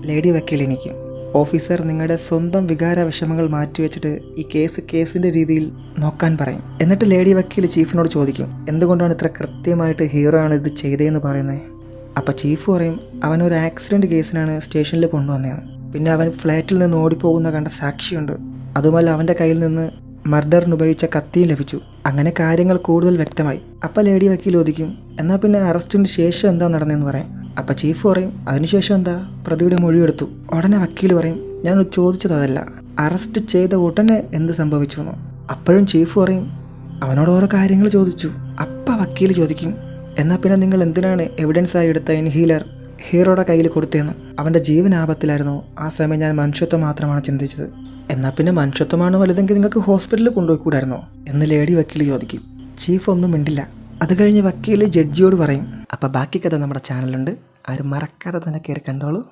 Lady വക്കീൽ എനിക്ക് officer നിങ്ങളുടെ സ്വന്തം വികാര വിഷമങ്ങൾ മാറ്റിവെച്ചിട്ട് ഈ കേസിൻ്റെ രീതിയിൽ നോക്കാൻ പറയും. എന്നിട്ട് ലേഡി വക്കീൽ ചീഫിനോട് ചോദിക്കും, എന്തുകൊണ്ടാണ് ഇത്ര കൃത്യമായിട്ട് ഹീറോ ആണ് ഇത് ചെയ്തതെന്ന് പറയുന്നത്. അപ്പോൾ ചീഫ് പറയും, അവനൊരു ആക്സിഡൻറ്റ് കേസിനാണ് സ്റ്റേഷനിൽ കൊണ്ടുവന്നത്. പിന്നെ അവൻ ഫ്ലാറ്റിൽ നിന്ന് ഓടിപ്പോകുന്ന കണ്ട സാക്ഷിയുണ്ട്. അതുപോലെ അവൻ്റെ കയ്യിൽ നിന്ന് മർഡറിന് ഉപയോഗിച്ച കത്തിയും ലഭിച്ചു. അങ്ങനെ കാര്യങ്ങൾ കൂടുതൽ വ്യക്തമായി. അപ്പോൾ ലേഡി വക്കീൽ ചോദിക്കും, എന്നാൽ പിന്നെ അറസ്റ്റിന് ശേഷം എന്താ നടന്നതെന്ന് പറയാം. അപ്പോൾ ചീഫ് പറയും, അതിനുശേഷം എന്താ, പ്രതിയുടെ മൊഴിയെടുത്തു. ഉടനെ വക്കീൽ പറയും, ഞാൻ ചോദിച്ചത് അതല്ല, അറസ്റ്റ് ചെയ്ത ഉടനെ എന്ത് സംഭവിച്ചു എന്ന്. അപ്പോഴും ചീഫ് പറയും, അവനോട് ഓരോ കാര്യങ്ങൾ ചോദിച്ചു. അപ്പം വക്കീൽ ചോദിക്കും, എന്നാൽ പിന്നെ നിങ്ങൾ എന്തിനാണ് എവിഡൻസായി എടുത്ത ഇൻഹീലർ ഹീറോയുടെ കയ്യിൽ കൊടുത്തതെന്ന്. അവൻ്റെ ജീവൻ ആപത്തിലായിരുന്നു. ആ സമയം ഞാൻ മനുഷ്യത്വം മാത്രമാണ് ചിന്തിച്ചത്. എന്നാൽ പിന്നെ മനുഷ്യത്വമാണ് വലുതെങ്കിൽ നിങ്ങൾക്ക് ഹോസ്പിറ്റലിൽ കൊണ്ടുപോയിക്കൂടായിരുന്നോ എന്ന് ലേഡി വക്കീൽ ചോദിക്കും. ചീഫ് ഒന്നും മിണ്ടില്ല. അത് കഴിഞ്ഞ് വക്കീൽ ജഡ്ജിയോട് പറയും, അപ്പോൾ ബാക്കി കഥ നമ്മുടെ ചാനലുണ്ട്, ആരും മറക്കാതെ തന്നെ കയറി കണ്ടോളൂ.